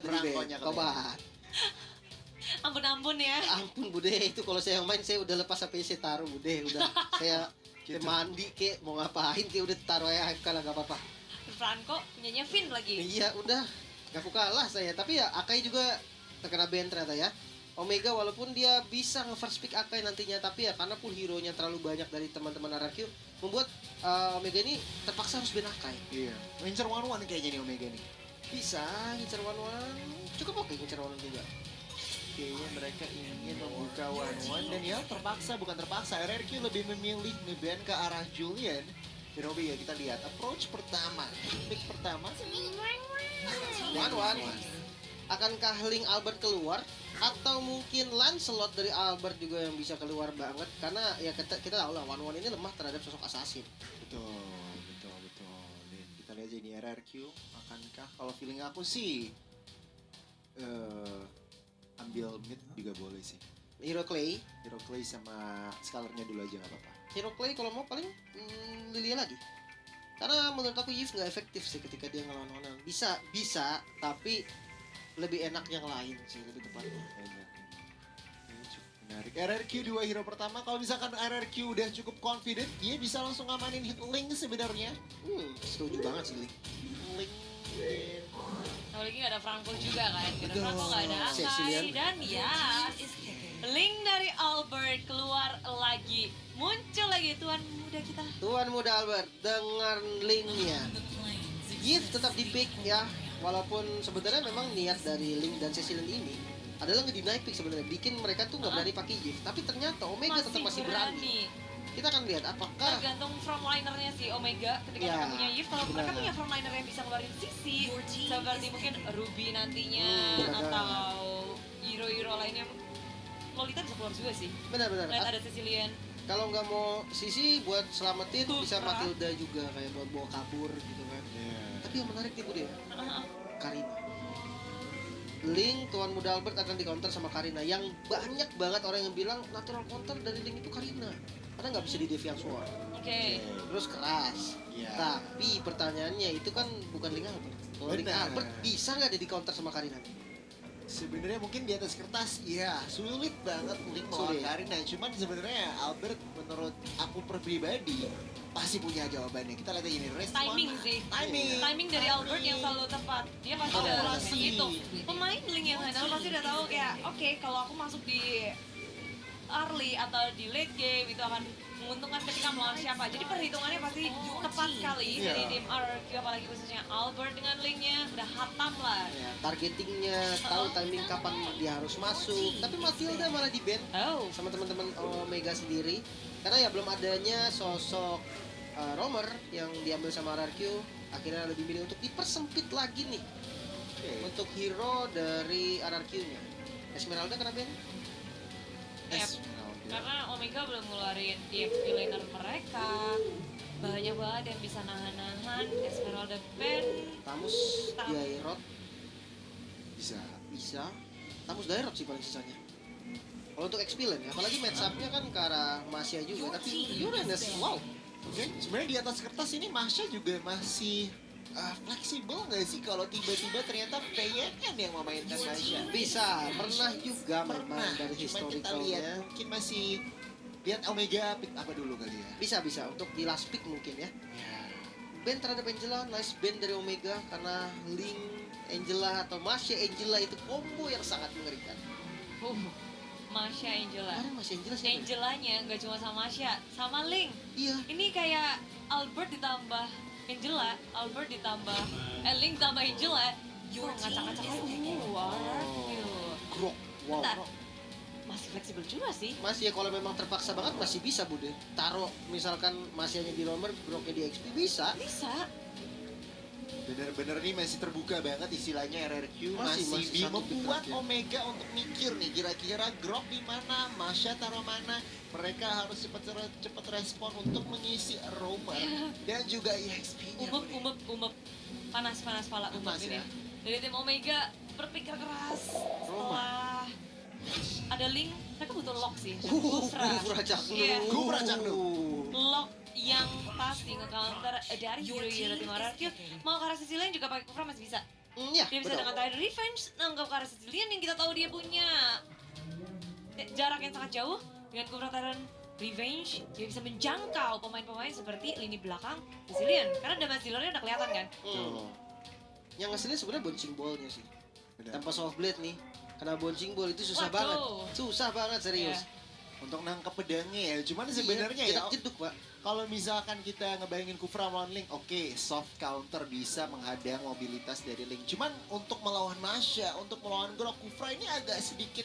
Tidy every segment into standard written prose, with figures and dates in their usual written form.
Perangkonya tobat. Ampun ya. Ampun Bude, itu kalau saya yang main saya udah lepas HP saya taruh Bude, udah saya Gitu. mandi kek mau ngapain kek udah taruh ya AFK lah gak apa-apa. Franco punyanya Finn lagi. Iya udah gak kalah saya, tapi ya Akai juga terkena ban ternyata ya. Omega walaupun dia bisa nge-first pick Akai nantinya, tapi ya karena pun hero-nya terlalu banyak dari teman-teman RRQ membuat Omega ini terpaksa harus ban Akai. Iya. Ngincer one-one kayaknya nih Omega nih. Bisa ngincer one-one, cukup oke ngincer one-one juga. Kayaknya mereka ingin membuka one-one dan ya terpaksa, bukan terpaksa. RRQ lebih memilih nge-ban ke arah Julian. Dan Omega kita lihat approach pertama, pick pertama. One-one. Akankah Link Albert keluar? Atau mungkin Lancelot dari Albert juga yang bisa keluar banget? Karena ya kita tahu lah one-one ini lemah terhadap sosok assassin. Betul. Dan kita lihat aja ini RRQ akankah, kalau feeling aku sih ambil mid juga boleh sih. Hero Clay. Hero Clay sama Scalarnya dulu aja gak apa-apa. Hero Clay kalau mau paling Lilia lagi. Karena menurut aku Yves nggak efektif sih ketika dia ngelawan-lawan. Bisa, tapi lebih enak yang lain sih, lebih tepatnya. Banyak. Ini cukup menarik. RRQ dua hero pertama, kalau misalkan RRQ udah cukup confident, dia bisa langsung ngamanin hit Link sebenarnya. Setuju banget sih Link. Link. Apalagi gak ada Franco juga kan. Gak ada Betul. Franco, gak ada Cecilian. Akai. Dan ya, Link dari Albert keluar lagi. Muncul lagi tuan muda kita. Tuan muda Albert dengan Link-nya. Yves tetap di pick ya. Walaupun sebenarnya memang niat dari Link dan Cecilian ini adalah nge-deny pick sebenarnya, bikin mereka tuh nggak berani pakai Yves. Tapi ternyata Omega tetap masih berani. Kita akan lihat apakah Tergantung frontlinernya sih Omega ketika Ya, mereka punya Yves. Kalau mereka benar. punya frontliner yang bisa ngeluarin sisi seperti mungkin Ruby nantinya benar. atau hero-hero lainnya, Lolita bisa keluar juga sih. benar-benar Lihat ada Cecilian. kalau nggak mau Sisi buat selamatin bisa Kupra. Matilda juga kayak buat bawa kabur gitu kan. Tapi yang menarik nih Bude, Karina. Link Tuan Muda Albert akan di counter sama Karina, yang banyak banget orang yang bilang natural counter dari Link itu Karina karena nggak bisa di Deviant Sword. Oke. Terus keras. Iya. Tapi pertanyaannya itu kan bukan Link Albert. Kalau Link Benar. Albert bisa nggak dia di counter sama Karina? Sebenarnya mungkin di atas kertas, ya sulit banget Link melawan Sulit. Karina. Cuman sebenarnya Albert menurut aku pribadi pasti punya jawabannya. Kita lihat ini respon. Timing sih. Timing Dari Albert yang selalu tepat. Dia pasti udah Kalkulasi. gitu. Pemain Link yang handal pasti udah tahu kayak oke, kalau aku masuk di early atau di late game itu akan menguntungkan ketika melawan siapa. Jadi perhitungannya pasti tepat sekali Iya. dari tim RRQ, apalagi khususnya Albert dengan Linknya udah hatam lah. Ya, targetingnya, tahu timing kapan dia harus masuk. Tapi Matilda malah di ban Oh, sama teman-teman Omega sendiri karena ya belum adanya sosok Roamer yang diambil sama RRQ, akhirnya lebih milih untuk dipersempit lagi nih untuk hero dari RRQ-nya. Esmeralda kena ban? Yep. Karena Omega belum ngeluarin TFP laner mereka. Banyak banget yang bisa nahan-nahan. Esmeralda ban. Tamus Dairot bisa. Tamus Dairot sih paling sisanya. Kalau untuk XP lane ya, apalagi match up-nya kan ke arah Masya juga, tapi Uranus, wow. Oke, sebenarnya di atas kertas ini Masha juga masih fleksibel nggak sih kalau tiba-tiba ternyata PYN yang memainkan Masha? Bisa, pernah juga memang dari Cuma kita lihat historicalnya. mungkin masih lihat Omega pick apa dulu kali ya? Bisa untuk di last pick mungkin ya. Ban terhadap Angela, nice ban dari Omega karena Link Angela atau Masya Angela itu combo yang sangat mengerikan. Masya Angela. Kemarin Masya Angela siapa? ya? Angelanya nggak cuma sama Masya, sama Link. Iya. Ini kayak Albert ditambah Angela, Albert ditambah Link tambah Angela. Ngacak-ngacak Grok. Wow. Bentar. Masih fleksibel juga sih. Masih ya kalau memang terpaksa banget masih bisa Bude. Taruh misalkan Masyanya di roamer, Groknya di XP bisa. Bisa. Bener-bener nih masih terbuka banget istilahnya RRQ Masih satu pick membuat terakhir. Omega untuk mikir nih kira-kira Grok di mana, Masha taruh mana. Mereka harus cepat respon untuk mengisi roamer dan juga EXP-nya. Umek. Panas pala Panas ini. ya. Dari tim Omega berpikir keras. Setelah ada Link, mereka butuh lock sih. Gufra Caknu. Iya. Gufra Caknu. Lock yang pasti nge-counter dari hero-hero tim RRQ. Mau ke arah sisi lain juga pakai Kufra masih bisa. Iya, Dia bisa betul. dengan Tidal Revenge nanggap ke arah Sicilian yang kita tahu dia punya jarak yang sangat jauh. Dengan Kufra Tidal Revenge, dia bisa menjangkau pemain-pemain seperti lini belakang Sicilian. Karena damage dealernya udah kelihatan kan? Hmm. Yang ngeselin sebenarnya bouncing ball-nya sih. Benar. Tanpa soft blade nih, kena bouncing ball itu susah Waduh. banget. Susah banget serius. Iya. Untuk nangkep pedangnya ya. Cuman sebenarnya ya, jeduk, Pak. kalau misalkan kita ngebayangin Kufra melawan Link, oke, soft counter bisa menghadang mobilitas dari Link. Cuman untuk melawan Masha, untuk melawan Grok, Kufra ini agak sedikit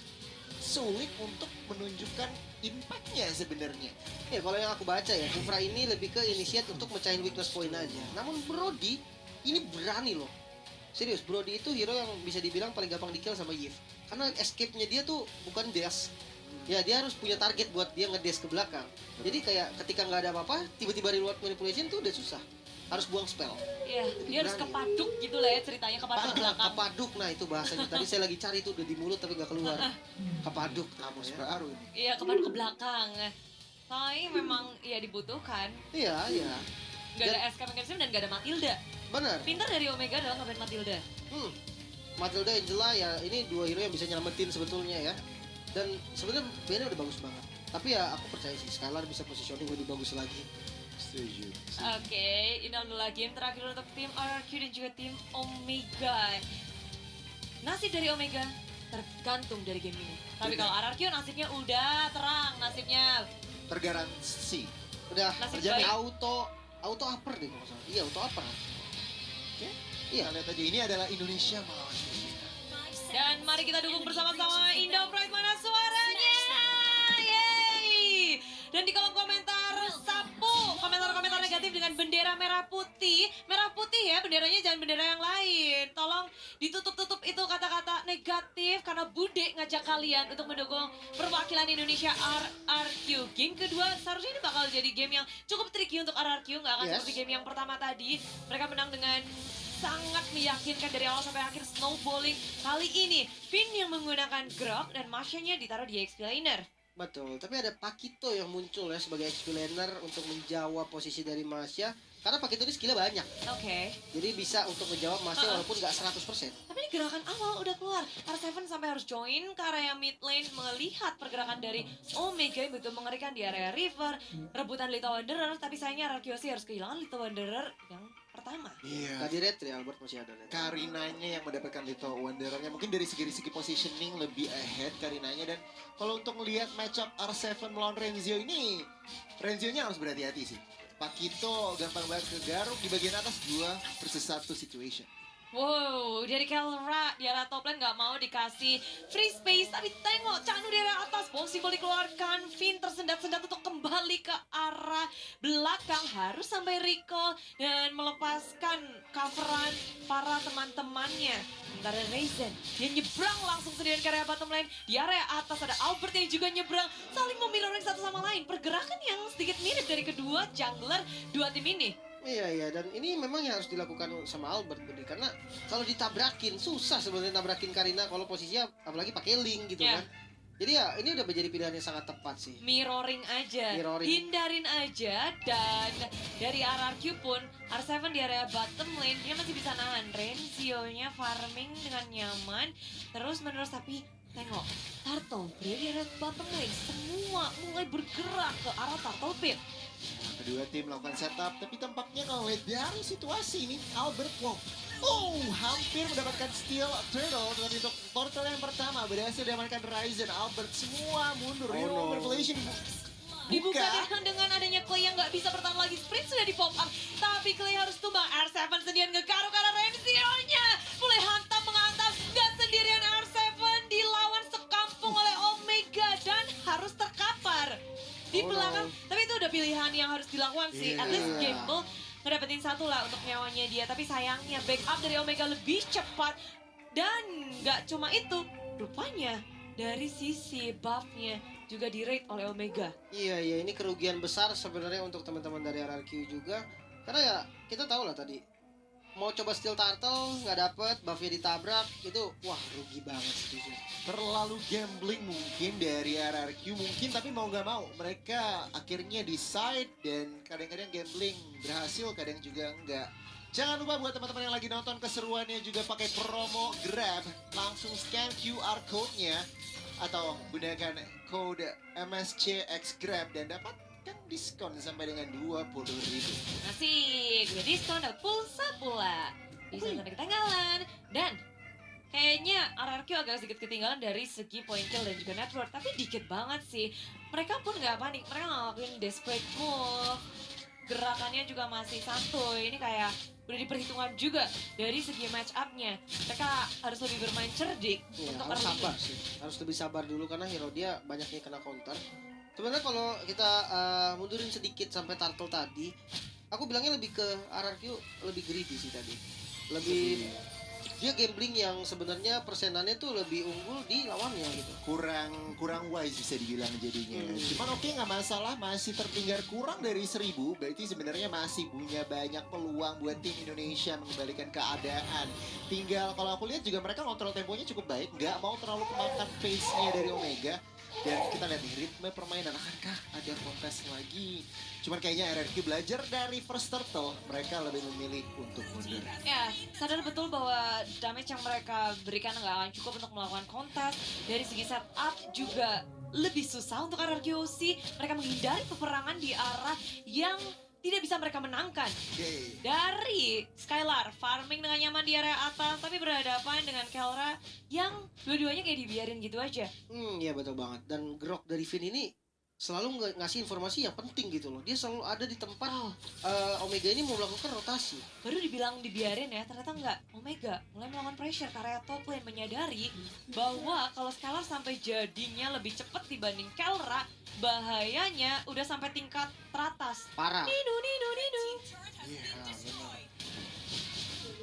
sulit untuk menunjukkan impact-nya sebenarnya. Ya kalau yang aku baca ya, Kufra ini lebih ke initiate untuk mecahin weakness point aja. Namun Brody ini berani loh. Serius, Brody itu hero yang bisa dibilang paling gampang di-kill sama Yves. Karena escape-nya dia tuh bukan dash. Ya dia harus punya target buat dia ngedash ke belakang. Jadi kayak ketika nggak ada apa-apa, tiba-tiba reward manipulation tuh udah susah. Harus buang spell. Iya, dia harus berani. kepaduk gitu lah ya ceritanya, kepaduk Paduk, belakang. kepaduk, nah itu bahasanya. Tadi saya lagi cari tuh udah di mulut tapi nggak keluar. Kepaduk, Kamus ya. baru ini. Iya, kepaduk ke belakang. Tapi memang ya dibutuhkan. Iya, iya. Gak ada SK mechanism dan gak ada Matilda. Benar. Pintar dari Omega adalah ngapain Matilda. Matilda, Angela ya ini dua hero yang bisa nyelamatin sebetulnya ya. Dan sebenarnya bandnya udah bagus banget. Tapi ya aku percaya sih Skylar bisa positioning lebih bagus lagi. Setuju. Oke, ini adalah game terakhir untuk tim RRQ dan juga tim Omega. Nasib dari Omega tergantung dari game ini. Tapi Benar. kalau RRQ nasibnya udah terang, nasibnya Tergaransi. Udah Nasib terjamin baik. auto upper deh kalau nggak salah. Iya, auto upper. Oke. Iya. Kita lihat aja, ini adalah Indonesia melawan Filipina. dan mari kita dukung bersama-sama Indo Pride, mana suaranya? Yeay! Dan di kolom komentar sapu komentar-komentar negatif dengan bendera merah putih ya, benderanya jangan bendera yang lain. Tolong ditutup-tutup itu kata-kata negatif karena Bude ngajak kalian untuk mendukung perwakilan Indonesia RRQ. Game kedua seharusnya ini bakal jadi game yang cukup tricky untuk RRQ, nggak akan Yes. seperti game yang pertama tadi. Mereka menang dengan sangat meyakinkan dari awal sampai akhir snowballing. Kali ini Finn yang menggunakan Grok dan Masha-nya ditaruh di XP laner. Betul, tapi ada Pakito yang muncul ya sebagai XP laner untuk menjawab posisi dari Masya. Karena Pakito ini skillnya banyak, Oke. jadi bisa untuk menjawab Masya walaupun nggak 100%. Tapi ini gerakan awal udah keluar. R7 sampai harus join ke area mid lane melihat pergerakan dari Omega yang begitu mengerikan di area river. Rebutan Little Wanderer, tapi sayangnya RQC harus kehilangan Little Wanderer yang pertama. Iya. Tadi red ya Albert masih ada red. Karinanya yang mendapatkan Little Wanderer-nya mungkin dari segi positioning lebih ahead Karinanya. Dan kalau untuk melihat matchup R7 melawan Renzio ini, Renzio-nya harus berhati-hati sih. Pakito gampang banget ke garuk di bagian atas 2 versus 1 situation. Wow, dari Kelra di arah top lane nggak mau dikasih free space, tapi tengok Chanu di arah atas, possible dikeluarkan, Finn tersendat-sendat untuk kembali ke arah belakang, harus sampai recall dan melepaskan coveran para teman-temannya. Sementara Raizen, dia nyebrang langsung sendirian ke area bottom lane, di area atas ada Albert yang juga nyebrang, saling memirroring satu sama lain, pergerakan yang sedikit mirip dari kedua jungler dua tim ini. Iya, dan ini memang yang harus dilakukan sama Albert Budi. Karena kalau ditabrakin susah sebenarnya nabrakin Karina kalau posisinya apalagi pakai link gitu Ya. kan. Jadi ya ini udah menjadi pilihan yang sangat tepat sih. Mirroring aja, Mirroring. hindarin aja. Dan dari RRQ pun R7 di area bottom lane dia masih bisa nahan Renzio-nya farming dengan nyaman terus menerus. Tapi tengok Turtle Bear di area bottom lane semua mulai bergerak ke arah Turtle Bear. Kedua tim melakukan setup, tapi tampaknya kalau lihat dari situasi ini, Albert hampir mendapatkan steal turtle. Tetapi untuk turtle yang pertama berhasil diamankan Ryzen. Albert semua mundur, hero no. manipulation Dibuka dengan adanya Clay yang nggak bisa bertahan lagi, sprint sudah di pop up, tapi Clay harus tumbang. R7 sendirian ngegaruk karena Renzio-nya mulai menghantam dan sendirian R7 dilawan sekampung oleh Omega dan harus terkapar di Oh, no. belakang. Tapi itu udah pilihan yang harus dilakukan sih. At least Iya. gamble ngedapetin satu lah untuk nyawanya dia. Tapi sayangnya backup dari Omega lebih cepat. Dan nggak cuma itu, rupanya dari sisi buff-nya juga di-rate oleh Omega. Iya, ini kerugian besar sebenarnya untuk teman-teman dari RRQ juga. Karena ya kita tahu lah tadi mau coba steal turtle nggak dapet, buffnya ditabrak, itu wah rugi banget sih jujur. terlalu gambling mungkin dari RRQ mungkin, tapi mau nggak mau mereka akhirnya decide dan kadang-kadang gambling berhasil, kadang juga enggak. Jangan lupa buat teman-teman yang lagi nonton keseruannya juga pakai promo Grab. Langsung scan QR code-nya atau gunakan kode MSCX Grab dan dapatkan diskon sampai dengan 20.000. Asik, udah diskon, dapat pulsa pula. Bisa sampai ketinggalan. Dan kayaknya RRQ agak sedikit ketinggalan dari segi point kill dan juga network. Tapi dikit banget sih. Mereka pun nggak panik, mereka ngelakuin desperate move. Gerakannya juga masih santuy. Ini kayak udah diperhitungkan juga dari segi match up-nya. Mereka harus lebih bermain cerdik Iya, untuk harus early sabar game. sih. Harus lebih sabar dulu karena hero dia banyaknya kena counter. Sebenarnya kalau kita mundurin sedikit sampai turtle tadi, aku bilangnya lebih ke RRQ lebih greedy sih tadi. Lebih dia gambling yang sebenarnya persenannya tuh lebih unggul di lawannya gitu. Kurang wise bisa dibilang jadinya. Cuman oke, nggak masalah, masih tertinggal kurang dari 1.000, berarti sebenarnya masih punya banyak peluang buat tim Indonesia mengembalikan keadaan. Tinggal kalau aku lihat juga mereka kontrol temponya cukup baik, nggak mau terlalu kemakan pace-nya dari Omega. Dan kita lihat nih ritme permainan, akankah ada kontes lagi? Cuman kayaknya RRQ belajar dari first turtle, mereka lebih memilih untuk mundur. Ya, sadar betul bahwa damage yang mereka berikan nggak akan cukup untuk melakukan kontes. Dari segi setup juga lebih susah untuk RRQC. Mereka menghindari peperangan di arah yang tidak bisa mereka menangkan. Oke. Dari Skylar, farming dengan nyaman di area atas, tapi berhadapan dengan Kelra yang dua-duanya kayak dibiarin gitu aja. Iya betul banget. Dan Grok dari Finn ini selalu ngasih informasi yang penting gitu loh. Dia selalu ada di tempat Omega ini mau melakukan rotasi. Baru dibilang dibiarin ya, ternyata enggak. Omega mulai melakukan pressure ke area top lane, menyadari bahwa kalau Skylar sampai jadinya lebih cepat dibanding Kelra, bahayanya udah sampai tingkat teratas. Parah. Nidu, nidu, nidu. Iya, benar.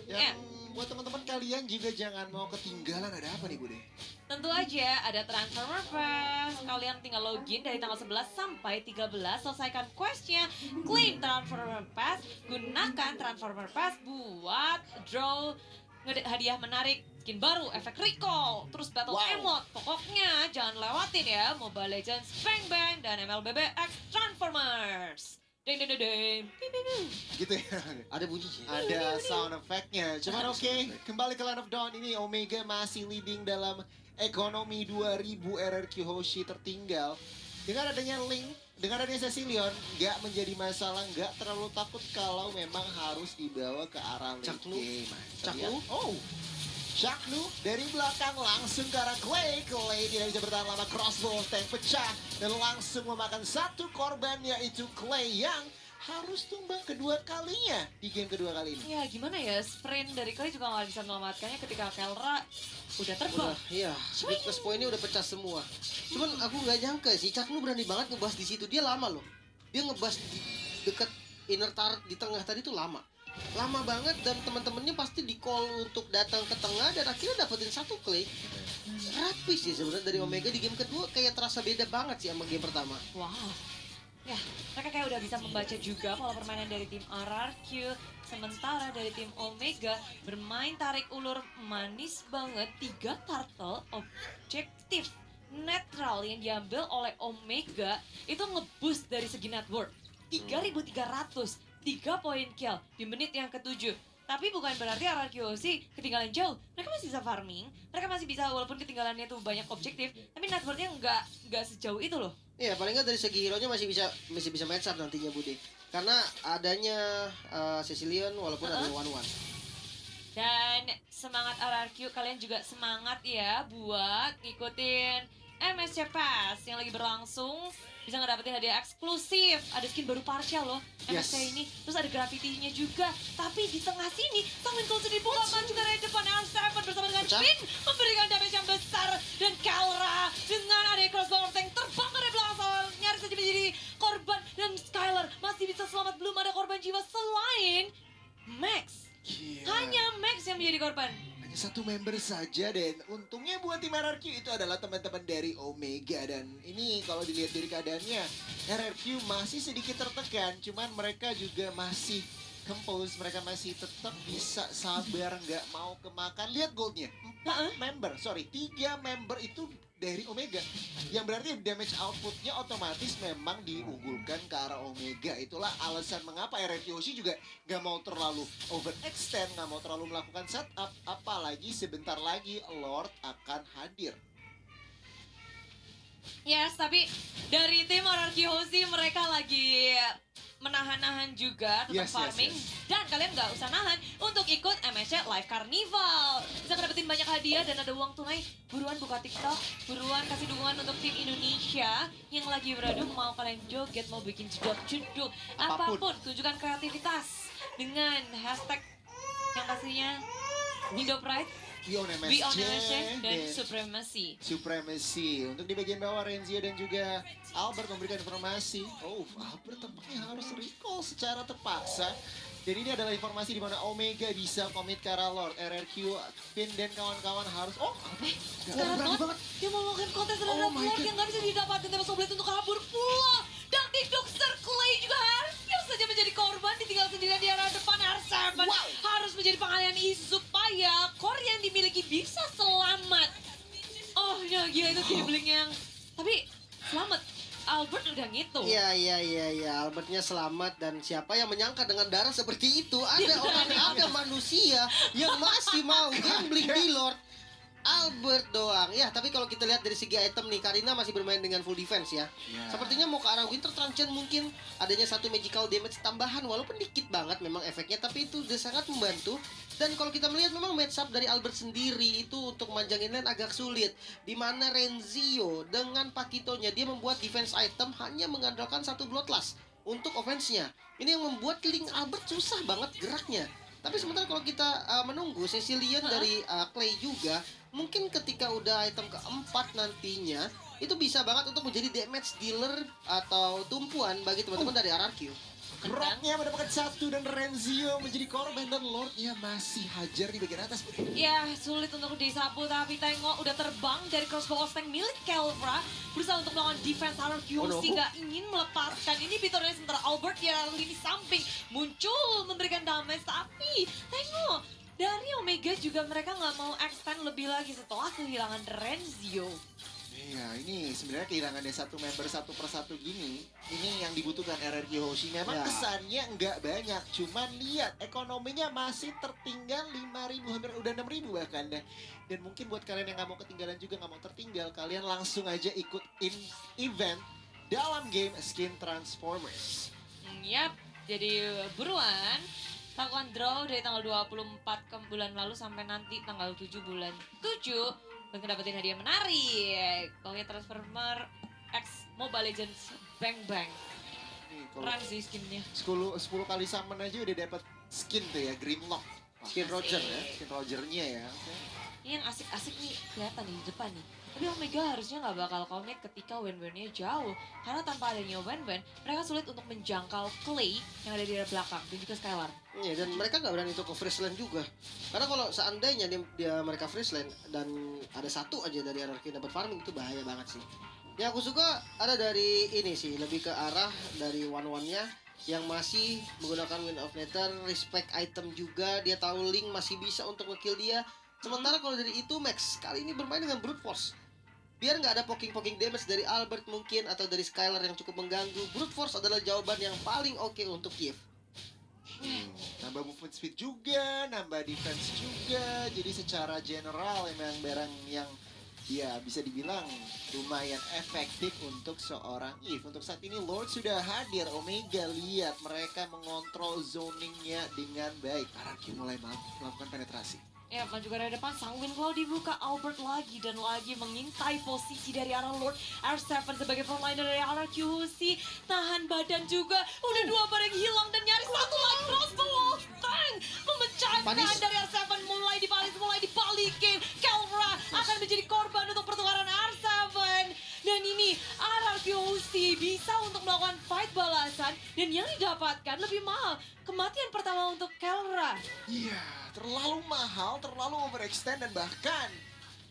Ya. Yang buat teman-teman kalian juga jangan mau ketinggalan, ada apa nih Bude? Tentu aja ada Transformer Pass. Kalian tinggal login dari tanggal 11 sampai 13, selesaikan questnya, claim Transformer Pass, gunakan Transformer Pass buat draw hadiah menarik, skin baru, efek recall, terus battle Wow. emote. Pokoknya jangan lewatin ya Mobile Legends Bang Bang dan MLBB X Transformers. Deng deng deng deng. Piu, piu, piu. Gitu ya. Ada bunyinya. Ada sound effect-nya. Cuman oke, kembali ke Land of Dawn ini Omega masih leading dalam ekonomi 2000. RRQ Hoshi tertinggal. Dengan adanya Link, dengan adanya Cecilion, nggak menjadi masalah, nggak terlalu takut kalau memang harus dibawa ke arah late Caknu. game. Caknu. Oh, Caknu dari belakang langsung ke arah Clay. Clay tidak bisa bertahan lama, crossbow tank pecah dan langsung memakan satu korban, yaitu Clay yang harus tumbang kedua kalinya di game kedua kali ini. Ya gimana ya, sprint dari Clay juga nggak bisa menyelamatkannya ketika Kelra udah terbang. Udah, iya. Weakness point-nya udah pecah semua. Cuman aku nggak nyangka sih, Caknu berani banget ngebahas di situ. Dia lama loh. Dia ngebahas di dekat inner turret di tengah tadi tuh lama. Lama banget dan teman-temannya pasti di call untuk datang ke tengah dan akhirnya dapetin satu Clay. Rapi sih sebenarnya dari Omega di game kedua kayak terasa beda banget sih sama game pertama. Wow. Ya, mereka kayak udah bisa membaca juga pola permainan dari tim RRQ. Sementara dari tim Omega bermain tarik ulur manis banget. 3 turtle objektif netral yang diambil oleh Omega itu ngeboost dari segi network. 3.300, 3 poin kill di menit yang ke-7. Tapi bukan berarti RRQC ketinggalan jauh. Mereka masih bisa farming, mereka masih bisa walaupun ketinggalannya tuh banyak objektif, tapi networknya nggak sejauh itu loh. Iya, paling nggak dari segi hero-nya masih bisa match up nantinya Bude. Karena adanya Cecilion walaupun ada one-one. Dan semangat RRQ, kalian juga semangat ya buat ngikutin MSC Pass yang lagi berlangsung. Bisa ngedapetin hadiah eksklusif, ada skin baru partial loh Yes. MSC ini. Terus ada graffiti-nya juga. Tapi di tengah sini, Sang Winkle sendiri buka maju ke arah depan R7 bersama dengan Pecah. Finn memberikan damage yang besar. Dan Kelra dengan ada crossbow tank terbang dari belakang, nyaris saja menjadi korban. Dan Skylar masih bisa selamat, belum ada korban jiwa selain Max. Gila. Hanya Max yang menjadi korban. Hanya satu member saja, dan untungnya buat tim RRQ itu adalah teman-teman dari Omega. Dan ini kalau dilihat dari keadaannya, RRQ masih sedikit tertekan, cuman mereka juga masih compose, mereka masih tetap bisa sabar, nggak mau kemakan. Lihat goldnya, 3 member itu dari Omega. Yang berarti damage outputnya otomatis memang diunggulkan ke arah Omega. Itulah alasan mengapa RRQ Hoshi juga gak mau terlalu overextend, gak mau terlalu melakukan setup. Apalagi sebentar lagi Lord akan hadir. Yes, tapi dari tim RRQ Hoshi mereka lagi menahan-nahan juga tentang Yes, yes, farming. Dan kalian nggak usah nahan untuk ikut MSC Live Carnival. Bisa dapetin banyak hadiah dan ada uang tunai. Buruan buka TikTok, buruan kasih dukungan untuk tim Indonesia yang lagi beradu. Mau kalian joget, mau bikin jedok-jedok, apapun. Tunjukkan kreativitas dengan hashtag yang pastinya Indo Pride, Beyond MSC, Beyond MSC, dan Supremacy. Untuk di bagian bawah Renzio dan juga Albert memberikan informasi. Oh, Albert tampaknya harus recall secara terpaksa. Jadi ini adalah informasi di mana Omega bisa komit ke arah Lord. RRQ, Finn dan kawan-kawan harus... Oh, Albert. Sekarang banget, dia mau melakukan kontes terhadap Lord yang gak bisa didapatkan tema Soblet untuk kabur pula. Dan TikTok Clay juga hampir saja menjadi korban, ditinggal sendirian di arah depan R7. Harus menjadi pengalihan isu supaya core yang dimiliki bisa selamat. Oh ya gila itu gambling yang... Tapi selamat, Albert udah ngitung. Iya, Albertnya selamat dan siapa yang menyangka dengan darah seperti itu ada manusia yang masih mau gambling di Lord. Albert doang. Ya, tapi kalau kita lihat dari segi item nih, Karina masih bermain dengan full defense ya. Sepertinya mau ke arah Winter Truncheon mungkin adanya satu magical damage tambahan walaupun dikit banget memang efeknya, tapi itu udah sangat membantu. Dan kalau kita melihat memang match up dari Albert sendiri itu untuk manjangin lane agak sulit. Dimana Renzio dengan Pakitonya dia membuat defense item hanya mengandalkan satu Bloodlust untuk offense-nya. Ini yang membuat Link Albert susah banget geraknya. Tapi sementara kalau kita menunggu Cecilian dari Clay juga, mungkin ketika udah item keempat nantinya, itu bisa banget untuk menjadi damage dealer atau tumpuan bagi teman-teman dari RRQ. Rocknya mendapatkan satu dan Renzio menjadi korban dan Lordnya masih hajar di bagian atas. Ya, sulit untuk disapu, tapi tengok udah terbang dari crossbow tank milik Kelvra. Berusaha untuk melawan defense RRQ, sehingga ingin melepaskan ini fiturnya sementara Albert di lini samping muncul memberikan damage. Tapi tengok, dari Omega juga mereka nggak mau extend lebih lagi setelah kehilangan Renzio. Iya, ini sebenarnya kehilangannya satu member satu persatu gini, ini yang dibutuhkan RRQ Hoshi. Memang kesannya nggak banyak, cuman lihat ekonominya masih tertinggal 5.000, hampir udah 6.000 bahkan deh. Dan mungkin buat kalian yang nggak mau ketinggalan juga, nggak mau tertinggal, kalian langsung aja ikut event dalam game Skin Transformers. Yap, jadi buruan lakukan draw dari tanggal 24 ke bulan lalu sampai nanti tanggal 7 bulan 7. Dan dapetin hadiah menarik. Pokoknya Transformer X Mobile Legends Bang Bang. Keren sih skinnya. 10 kali summon aja udah dapat skin tuh ya, Grimlock. Skin Roger ya, skin Rogernya ya. Ini yang asik-asik nih kelihatan nih di depan nih. Tapi Omega harusnya nggak bakal komit ketika Wen-Wennya jauh. Karena tanpa adanya Wen-Wen, mereka sulit untuk menjangkau Clay yang ada di belakang dan juga Skylar. Iya, dan mereka nggak berani untuk ke freeze lane juga. Karena kalau seandainya mereka freeze lane dan ada satu aja dari RRQ dapat farming, itu bahaya banget sih. Ya aku suka ada dari ini sih, lebih ke arah dari one-one-nya yang masih menggunakan Wind of Nether, respect item juga, dia tahu Link masih bisa untuk nge-kill dia. Sementara kalau dari itu Max kali ini bermain dengan brute force. Biar nggak ada poking-poking damage dari Albert mungkin atau dari Skylar yang cukup mengganggu, brute force adalah jawaban yang paling oke untuk Kiev. Nambah movement speed juga, nambah defense juga. Jadi secara general emang barang yang ya bisa dibilang lumayan efektif untuk seorang Eve. Untuk saat ini Lord sudah hadir. Omega lihat mereka mengontrol zoningnya dengan baik. RRQ mulai melakukan penetrasi. Ya, maju ke depan, sang Windclaw dibuka, Albert lagi dan lagi mengintai posisi dari arah Lord. R7 sebagai frontliner dari RRQ Hoshi, tahan badan juga, udah dua barang hilang dan nyaris satu lagi crossbow tank memecahkan dari R7, mulai dibalikin. Kelvra akan menjadi korban untuk pertukaran R7. Dan ini RRQ Hoshi bisa untuk melakukan fight balasan dan yang didapatkan lebih mahal. Kematian pertama untuk Kelvra. Iya, terlalu mahal, terlalu overextend dan bahkan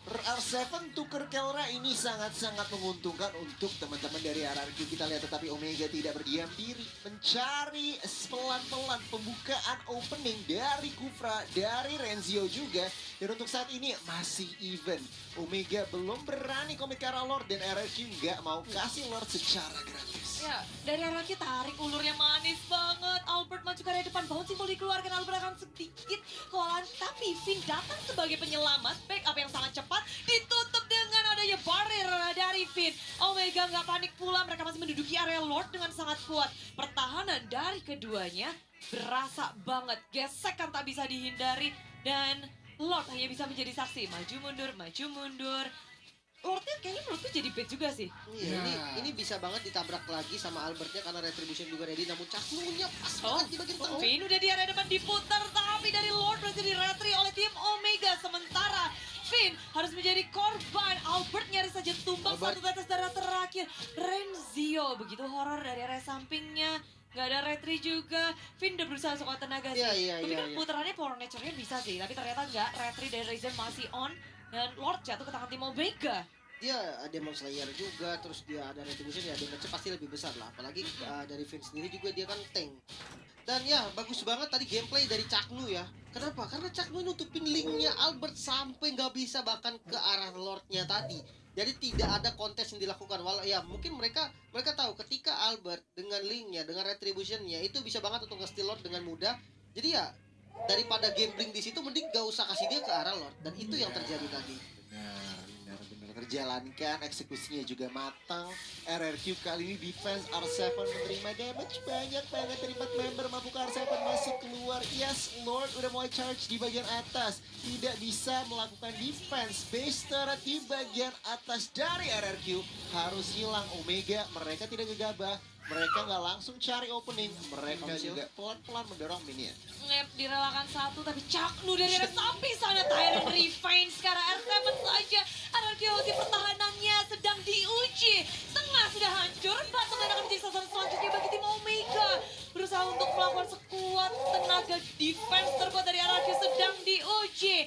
R7 tuker Kelra ini sangat-sangat menguntungkan untuk teman-teman dari RRQ. Kita lihat tetapi Omega tidak berdiam diri, mencari pelan-pelan pembukaan opening dari Kufra, dari Renzio juga. Dan untuk saat ini masih even. Omega belum berani komit ke arah Lord dan RRQ nggak mau kasih Lord secara gratis. Ya, dari arah kita tarik ulurnya manis banget. Albert maju ke area depan, bounce simbol dikeluarkan. Albert akan sedikit kewalahan, tapi Finn datang sebagai penyelamat. Backup yang sangat cepat, ditutup dengan adanya barrier dari Finn. Omega nggak panik pula, mereka masih menduduki area Lord dengan sangat kuat. Pertahanan dari keduanya berasa banget. Gesekan tak bisa dihindari dan Lord hanya bisa menjadi saksi. Maju mundur, maju mundur. Lordnya kayaknya menurutku jadi bad juga sih. Iya, Nah. ini bisa banget ditabrak lagi sama Albertnya karena Retribution juga ready, namun Caknunya pas banget di bagian tengah. Finn udah di area depan diputar, tapi dari Lord berhasil di-retry oleh tim Omega. Sementara Finn harus menjadi korban. Albert nyaris saja tumbang Albert. satu tetes darah terakhir. Renzio begitu horor dari area sampingnya. Gak ada retry juga. Finn udah berusaha sekuat tenaga sih. Iya, Tapi iya, kan iya. putarannya Power Nature-nya bisa sih. Tapi ternyata enggak. Retry dari Ryzen masih on. Dan Lord jatuh ke tangan tim Omega. Dia Demon Slayer juga, terus dia ada Retribution, ya damage pasti lebih besar lah. Apalagi dari Finn sendiri juga dia kan tank. Dan ya bagus banget tadi gameplay dari Caknu ya. Kenapa? Karena Caknu nutupin linknya Albert sampai nggak bisa bahkan ke arah Lordnya tadi. Jadi tidak ada kontes yang dilakukan. Walau ya mungkin mereka tahu ketika Albert dengan linknya, dengan Retributionnya itu bisa banget untuk nge-steal Lord dengan mudah. Jadi ya daripada gambling di situ mending gak usah kasih dia ke arah Lord. Dan itu yang terjadi tadi. Benar terjalankan, eksekusinya juga matang. RRQ kali ini defense R7 menerima damage banyak banget dari 4 member. Mampukah R7 masih keluar? Yes, Lord udah mulai charge di bagian atas, tidak bisa melakukan defense. Base turret di bagian atas dari RRQ harus hilang. Omega mereka tidak gegabah, mereka nggak langsung cari opening, mereka juga pelan-pelan mendorong minion. Ngep direlakan satu, tapi Caknu dari arah samping sana. Tyrant Refine sekarang R7 saja. Anarki pertahanannya sedang diuji. Tengah sudah hancur, bottom lane akan menjadi sasaran selanjutnya bagi tim Omega. Berusaha untuk melakukan sekuat tenaga defense terbuat dari Anarki sedang diuji.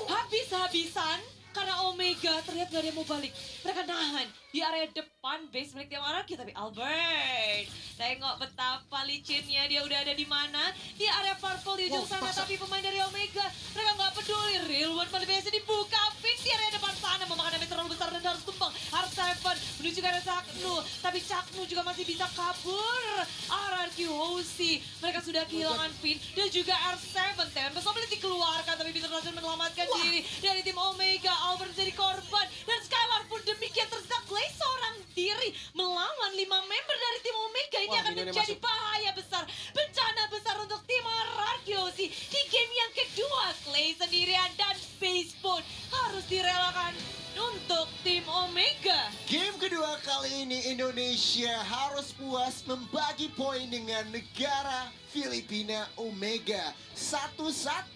Habis-habisan karena Omega terlihat gak ada yang mau balik. Mereka nahan di area depan base milik tim Anarki, tapi Albert tengok betapa licinnya, dia udah ada di mana, di area purple di ujung sana. Tapi pemain dari Omega mereka nggak peduli. Real One malah biasa dibuka. Finn di area depan sana memakan damage terlalu besar dan harus tumbang. R7 menuju ke arah Caknu, tapi Caknu juga masih bisa kabur. RRQ Hoshi mereka sudah kehilangan Finn dan juga R7. Tempest boleh dikeluarkan, tapi bisa berhasil menyelamatkan diri dari tim Omega. Albert menjadi korban dan Skylar pun demikian tersedak. Clay seorang diri melawan 5 member dari tim Omega. Ini Wah, akan minionnya menjadi masuk. bahaya besar, bencana besar untuk tim Rakyosi di game yang kedua. Clay sendirian dan Space pun harus direlakan untuk tim Omega. Game kedua kali ini Indonesia harus puas membagi poin dengan negara Filipina Omega 1-1,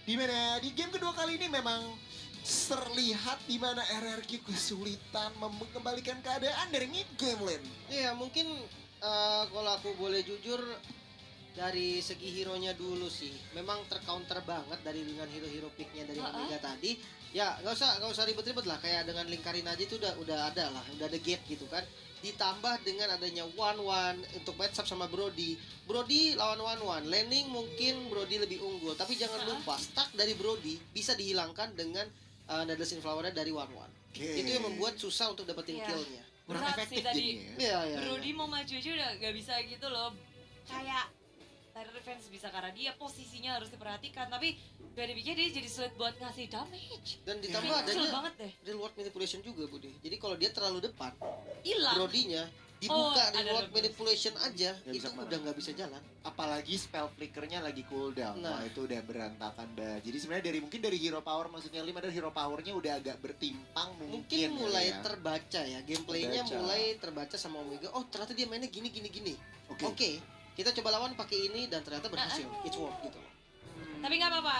di mana di game kedua kali ini memang terlihat di mana RRQ kesulitan mengembalikan keadaan dari mid game lane. Iya mungkin kalau aku boleh jujur dari segi hero-nya dulu sih memang tercounter banget dari dengan hero-hero picknya dari Omega tadi. Ya nggak usah ribet-ribet lah, kayak dengan Lingkarin aja itu udah ada lah, udah ada gate gitu kan. Ditambah dengan adanya one untuk match up sama Brody lawan one laning mungkin Brody lebih unggul, tapi jangan lupa stack dari Brody bisa dihilangkan dengan Needless in Flower-nya dari one. Oke. Itu yang membuat susah untuk dapetin Iya. kill-nya. Kurang Berat efektif sih tadi. jadinya. Iya, iya. Brody mau maju aja udah gak bisa gitu loh. Kayak Tyrant Defense bisa karena dia posisinya harus diperhatikan, tapi gak dipikir dia jadi sulit buat ngasih damage. Dan ditambah Iya. Kecil adanya banget deh. real world manipulation juga Budi. Jadi kalau dia terlalu depan, Hilang. Brody-nya Oh, dibuka ada real world double. manipulation aja, Nggak itu bisa kemana. udah nggak bisa jalan. Apalagi spell flickernya lagi cooldown. Nah. Wah, itu udah berantakan dah. Jadi sebenarnya mungkin dari hero power, maksudnya 5 dari hero powernya udah agak bertimpang mungkin. Mungkin mulai ya. terbaca ya, gameplaynya Terbaca. mulai terbaca sama Omega. Oh ternyata dia mainnya gini. Oke. Oke, kita coba lawan pakai ini dan ternyata berhasil. It's work gitu. Tapi gak apa-apa.